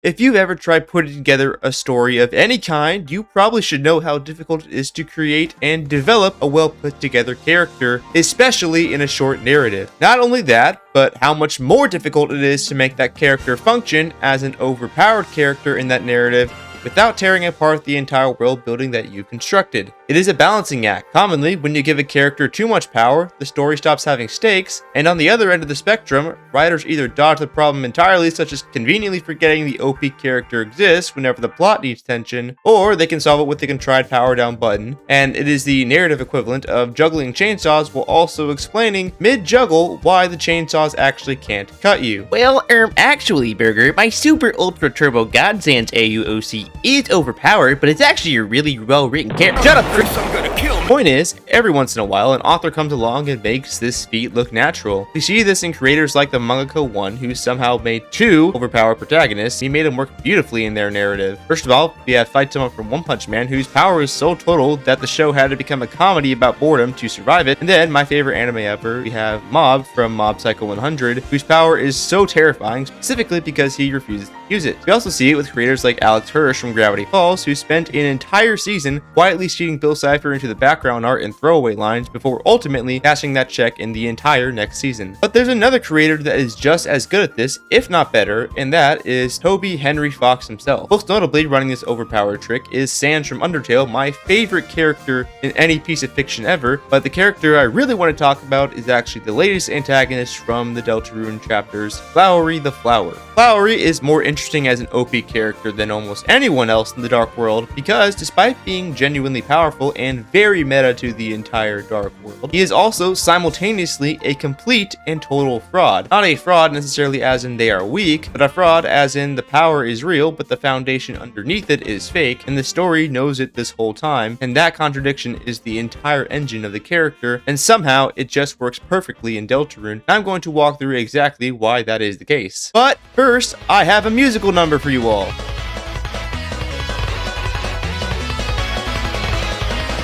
If you've ever tried putting together a story of any kind, you probably should know how difficult it is to create and develop a well put together character, especially in a short narrative. Not only that, but how much more difficult it is to make that character function as an overpowered character in that narrative without tearing apart the entire world building that you constructed. It is a balancing act. Commonly, when you give a character too much power, the story stops having stakes, and on the other end of the spectrum, writers either dodge the problem entirely, such as conveniently forgetting the OP character exists whenever the plot needs tension, or they can solve it with the contrived power down button, and it is the narrative equivalent of juggling chainsaws while also explaining mid-juggle why the chainsaws actually can't cut you. Well, actually, Burger, my Super Ultra Turbo Godsends AUOC is overpowered, but it's actually a really well-written character. Shut up, Chris! I'm gonna kill me! Point is, every once in a while, an author comes along and makes this feat look natural. We see this in creators like the mangaka One, who somehow made two overpowered protagonists. He made them work beautifully in their narrative. First of all, we have Fight Someone from One Punch Man, whose power is so total that the show had to become a comedy about boredom to survive it. And then, my favorite anime ever, we have Mob from Mob Psycho 100, whose power is so terrifying, specifically because he refuses to use it. We also see it with creators like Alex Hirsch from Gravity Falls, who spent an entire season quietly cheating Bill Cipher into the background art and throwaway lines before ultimately cashing that check in the entire next season. But there's another creator that is just as good at this, if not better, and that is Toby Henry Fox himself. Most notably, running this overpowered trick is Sans from Undertale, my favorite character in any piece of fiction ever, but the character I really want to talk about is actually the latest antagonist from the Deltarune chapters, Flowery the Flower. Flowery is more interesting as an OP character than almost anyone else in the Dark World because despite being genuinely powerful and very meta to the entire Dark World, he is also simultaneously a complete and total fraud. Not a fraud necessarily as in they are weak, but a fraud as in the power is real but the foundation underneath it is fake, and the story knows it this whole time, and that contradiction is the entire engine of the character, and somehow it just works perfectly in Deltarune, and I'm going to walk through exactly why that is the case. But first, I have a musical number for you all.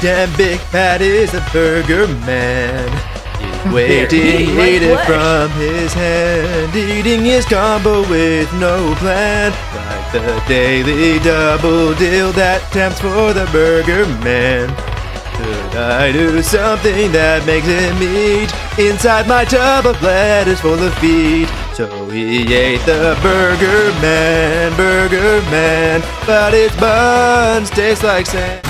Damn Big Pat is a burger man. He's waiting, ate it from his hand, eating his combo with no plan. Like the daily double deal that tempts for the burger man. Could I do something that makes him eat inside my tub of lettuce full of feet? So he ate the burger man, but his buns taste like sand.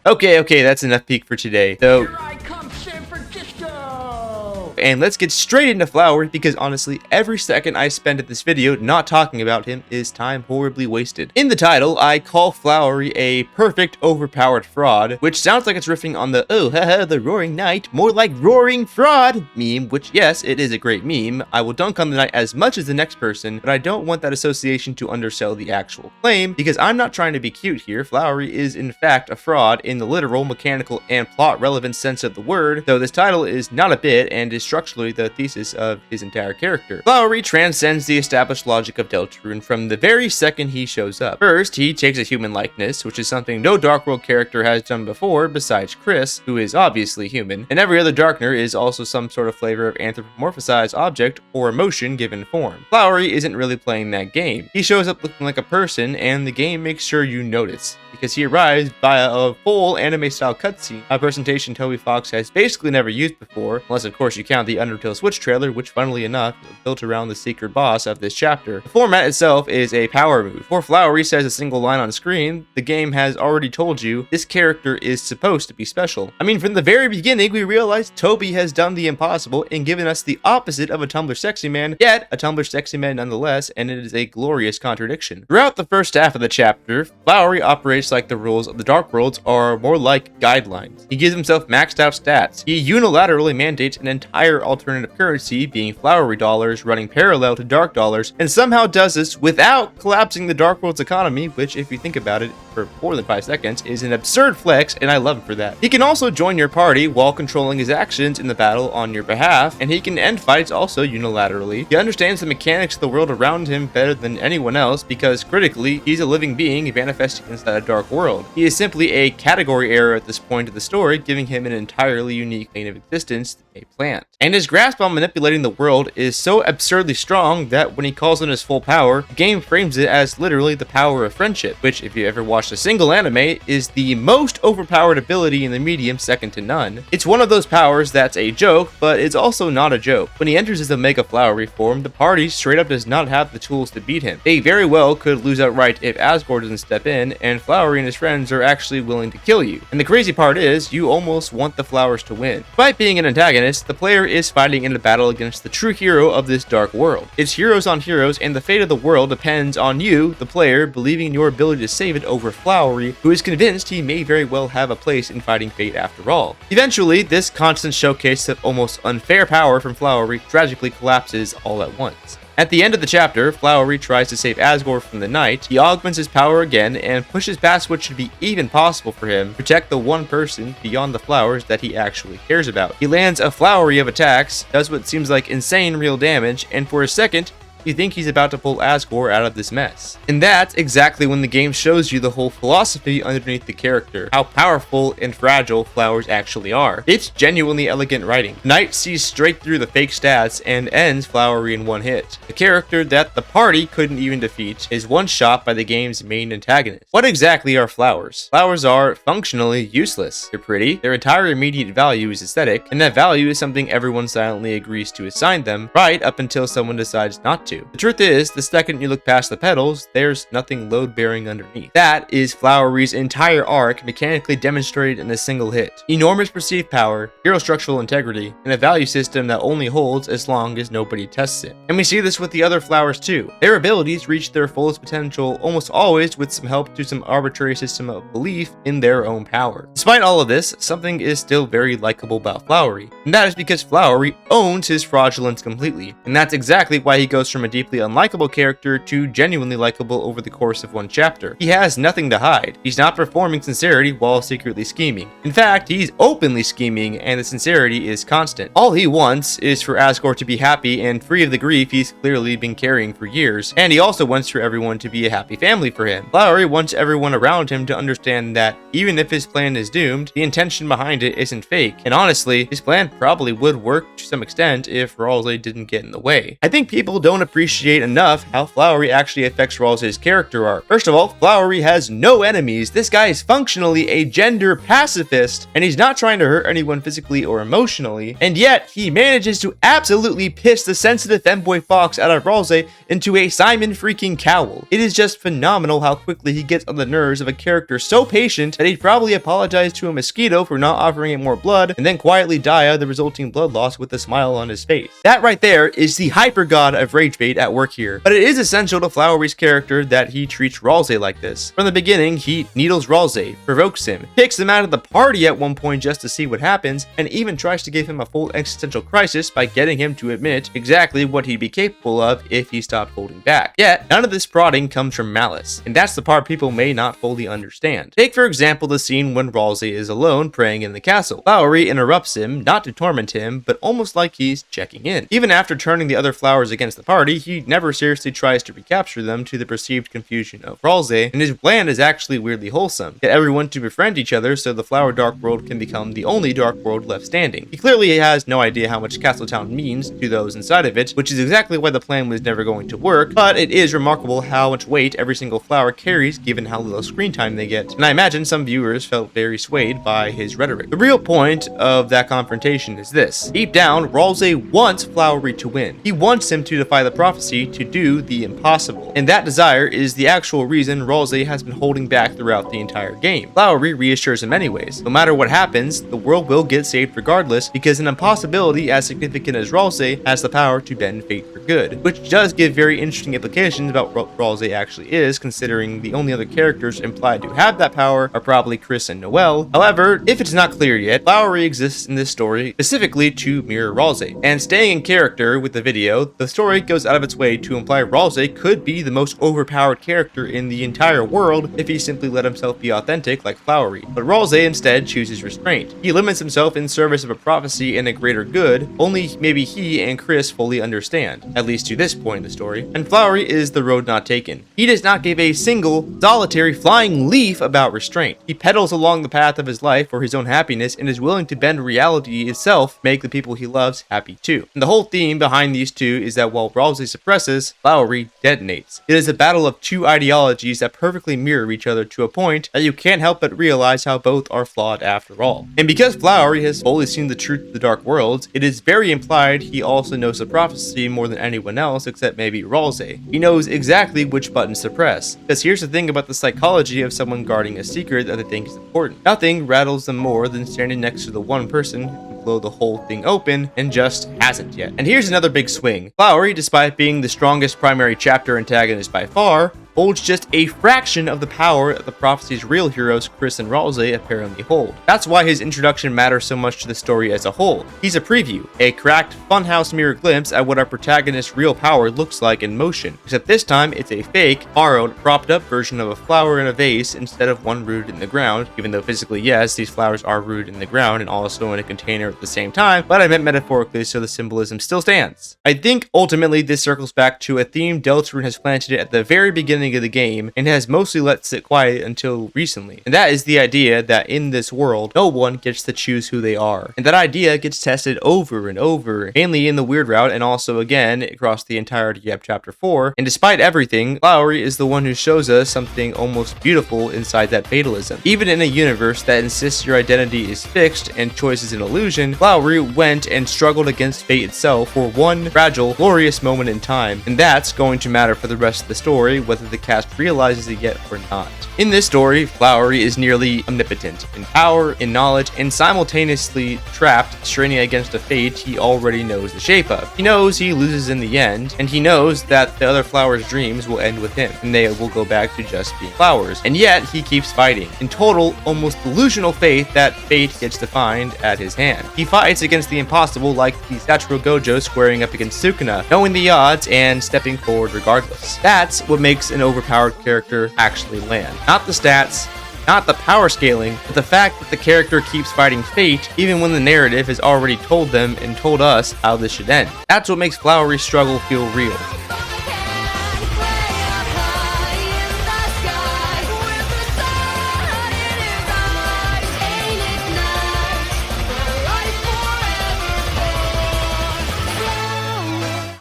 Okay, that's enough peek for today. So, Here I come, San Francisco! and let's get straight into Flowery because honestly, every second I spend at this video not talking about him is time horribly wasted. In the title, I call Flowery a perfect overpowered fraud, which sounds like it's riffing on the oh haha the roaring knight, more like roaring fraud meme, which yes, it is a great meme. I will dunk on the knight as much as the next person, but I don't want that association to undersell the actual claim because I'm not trying to be cute here. Flowery is in fact a fraud in the literal, mechanical, and plot relevant sense of the word, though this title is not a bit and is structurally the thesis of his entire character. Flowery transcends the established logic of Deltarune from the very second he shows up. First, he takes a human likeness, which is something no Dark World character has done before besides Chris, who is obviously human, and every other Darkner is also some sort of flavor of anthropomorphized object or emotion given form. Flowery isn't really playing that game. He shows up looking like a person, and the game makes sure you notice, because he arrives via a full anime-style cutscene, a presentation Toby Fox has basically never used before, unless of course you count the Undertale Switch trailer, which funnily enough is built around the secret boss of this chapter. The format itself is a power move. Before Flowery says a single line on screen, the game has already told you this character is supposed to be special. I mean, from the very beginning, we realized Toby has done the impossible and given us the opposite of a Tumblr sexy man, yet a Tumblr sexy man nonetheless, and it is a glorious contradiction. Throughout the first half of the chapter, Flowery operates like the rules of the Dark Worlds are more like guidelines. He gives himself maxed out stats. He unilaterally mandates an entire alternative currency, being Flowery dollars, running parallel to Dark dollars, and somehow does this without collapsing the Dark World's economy, which, if you think about it for more than 5 seconds, is an absurd flex, and I love him for that. He can also join your party while controlling his actions in the battle on your behalf, and he can end fights also unilaterally. He understands the mechanics of the world around him better than anyone else because, critically, he's a living being manifesting inside a dark world. He is simply a category error at this point of the story, giving him an entirely unique plane of existence, a plant. And his grasp on manipulating the world is so absurdly strong that when he calls in his full power, the game frames it as literally the power of friendship, which, if you ever watched a single anime, is the most overpowered ability in the medium, second to none. It's one of those powers that's a joke, but it's also not a joke. When he enters his Omega Flowery form, the party straight up does not have the tools to beat him. They very well could lose outright if Asgore doesn't step in, and Flowery and his friends are actually willing to kill you. And the crazy part is, you almost want the flowers to win. Despite being an antagonist, the player is fighting in a battle against the true hero of this dark world. It's heroes on heroes, and the fate of the world depends on you, the player, believing in your ability to save it over Flowery, who is convinced he may very well have a place in fighting fate after all. Eventually, this constant showcase of almost unfair power from Flowery tragically collapses all at once. At the end of the chapter, Flowery tries to save Asgore from the night. He augments his power again and pushes past what should be even possible for him to protect the one person beyond the flowers that he actually cares about. He lands a Flowery of attacks, does what seems like insane real damage, and for a second, you think he's about to pull Asgore out of this mess. And that's exactly when the game shows you the whole philosophy underneath the character, how powerful and fragile flowers actually are. It's genuinely elegant writing. Knight sees straight through the fake stats and ends Flowery in one hit. The character that the party couldn't even defeat is one shot by the game's main antagonist. What exactly are flowers? Flowers are functionally useless. They're pretty, their entire immediate value is aesthetic, and that value is something everyone silently agrees to assign them, right up until someone decides not to. The truth is, the second you look past the petals, there's nothing load-bearing underneath. That is Flowery's entire arc mechanically demonstrated in a single hit. Enormous perceived power, hero structural integrity, and a value system that only holds as long as nobody tests it. And we see this with the other flowers too. Their abilities reach their fullest potential almost always with some help to some arbitrary system of belief in their own power. Despite all of this, something is still very likable about Flowery, and that is because Flowery owns his fraudulence completely, and that's exactly why he goes from a deeply unlikable character to genuinely likable over the course of one chapter. He has nothing to hide. He's not performing sincerity while secretly scheming. In fact, he's openly scheming, and the sincerity is constant. All he wants is for Asgore to be happy and free of the grief he's clearly been carrying for years, and he also wants for everyone to be a happy family for him. Flowery wants everyone around him to understand that even if his plan is doomed, the intention behind it isn't fake, and honestly, his plan probably would work to some extent if Ralsei didn't get in the way. I think people don't appreciate enough how Flowery actually affects Ralsei's character arc. First of all, Flowery has no enemies. This guy is functionally a gender pacifist, and he's not trying to hurt anyone physically or emotionally, and yet he manages to absolutely piss the sensitive femboy fox out of Ralsei into a Simon freaking Cowell. It is just phenomenal how quickly he gets on the nerves of a character so patient that he'd probably apologize to a mosquito for not offering it more blood, and then quietly die of the resulting blood loss with a smile on his face. That right there is the hyper god of rage bait at work here, but it is essential to Flowery's character that he treats Ralsei like this. From the beginning, he needles Ralsei, provokes him, kicks him out of the party at one point just to see what happens, and even tries to give him a full existential crisis by getting him to admit exactly what he'd be capable of if he stopped holding back. Yet, none of this prodding comes from malice, and that's the part people may not fully understand. Take for example the scene when Ralsei is alone praying in the castle. Flowery interrupts him, not to torment him, but almost like he's checking in. Even after turning the other flowers against the party, he never seriously tries to recapture them to the perceived confusion of Ralsei, and his plan is actually weirdly wholesome. Get everyone to befriend each other so the Flower Dark World can become the only Dark World left standing. He clearly has no idea how much Castletown means to those inside of it, which is exactly why the plan was never going to work, but it is remarkable how much weight every single flower carries given how little screen time they get, and I imagine some viewers felt very swayed by his rhetoric. The real point of that confrontation is this. Deep down, Ralsei wants Flowery to win. He wants him to defy the prophecy, to do the impossible, and that desire is the actual reason Ralsei has been holding back throughout the entire game. Flowery reassures him anyways. No matter what happens, the world will get saved regardless, because an impossibility as significant as Ralsei has the power to bend fate for good, which does give very interesting implications about what Ralsei actually is, considering the only other characters implied to have that power are probably Chris and Noelle. However, if it's not clear yet, Flowery exists in this story specifically to mirror Ralsei. And staying in character with the video, the story goes goes out of its way to imply Ralsei could be the most overpowered character in the entire world if he simply let himself be authentic like Flowery. But Ralsei instead chooses restraint. He limits himself in service of a prophecy and a greater good, only maybe he and Chris fully understand, at least to this point in the story. And Flowery is the road not taken. He does not give a single, solitary, flying leaf about restraint. He pedals along the path of his life for his own happiness and is willing to bend reality itself, make the people he loves happy too. And the whole theme behind these two is that while Ralsei suppresses, Flowery detonates. It is a battle of two ideologies that perfectly mirror each other to a point that you can't help but realize how both are flawed after all. And because Flowery has fully seen the truth of the dark worlds, it is very implied he also knows the prophecy more than anyone else except maybe Ralsei. He knows exactly which buttons to press. Because here's the thing about the psychology of someone guarding a secret that they think is important. Nothing rattles them more than standing next to the one person who can blow the whole thing open and just hasn't yet. And here's another big swing. Flowery, despite being the strongest primary chapter antagonist by far, holds just a fraction of the power that the prophecy's real heroes, Chris and Ralsei, apparently hold. That's why his introduction matters so much to the story as a whole. He's a preview, a cracked funhouse mirror glimpse at what our protagonist's real power looks like in motion, except this time it's a fake, borrowed, propped up version of a flower in a vase instead of one rooted in the ground, even though physically yes, these flowers are rooted in the ground and also in a container at the same time, but I meant metaphorically so the symbolism still stands. I think ultimately this circles back to a theme Deltarune has planted at the very beginning of the game and has mostly let sit quiet until recently. And that is the idea that in this world, no one gets to choose who they are. And that idea gets tested over and over, mainly in the weird route and also again across the entirety of chapter 4. And despite everything, Flowery is the one who shows us something almost beautiful inside that fatalism. Even in a universe that insists your identity is fixed and choice is an illusion, Flowery went and struggled against fate itself for one fragile, glorious moment in time. And that's going to matter for the rest of the story, whether the cast realizes it yet or not. In this story, Flowery is nearly omnipotent in power, in knowledge, and simultaneously trapped, straining against a fate he already knows the shape of. He knows he loses in the end, and he knows that the other flowers' dreams will end with him, and they will go back to just being flowers. And yet, he keeps fighting, in total, almost delusional faith that fate gets defined at his hand. He fights against the impossible like the Satoru Gojo squaring up against Sukuna, knowing the odds and stepping forward regardless. That's what makes an overpowered character actually land. Not the stats, not the power scaling, but the fact that the character keeps fighting fate even when the narrative has already told them and told us how this should end. That's what makes Flowery's struggle feel real.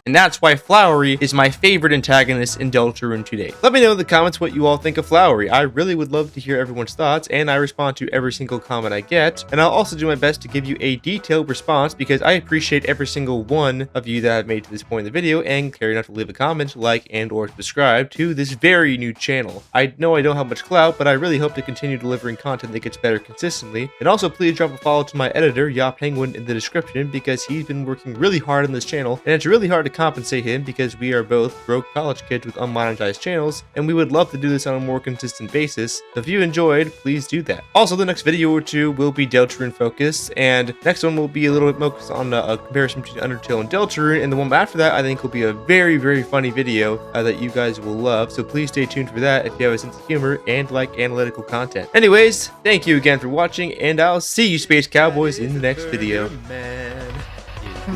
And that's why Flowery is my favorite antagonist in Deltarune to date. Let me know in the comments what you all think of Flowery. I really would love to hear everyone's thoughts, and I respond to every single comment I get. And I'll also do my best to give you a detailed response because I appreciate every single one of you that have made to this point in the video and care enough to leave a comment, like, and or subscribe to this very new channel. I know I don't have much clout, but I really hope to continue delivering content that gets better consistently. And also please drop a follow to my editor, Penguin, in the description because he's been working really hard on this channel, and it's really hard to compensate him because we are both broke college kids with unmonetized channels, and we would love to do this on a more consistent basis. So if you enjoyed, please do that. Also, the next video or two will be Deltarune focused, and next one will be a little bit focused on a comparison between Undertale and Deltarune, and the one after that I think will be a very, very funny video that you guys will love. So please stay tuned for that if you have a sense of humor and like analytical content. Anyways, thank you again for watching, and I'll see you Space Cowboys in the next video.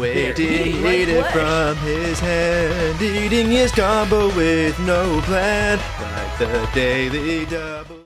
Waiting, eating from his hand, eating his combo with no plan, like the Daily Double.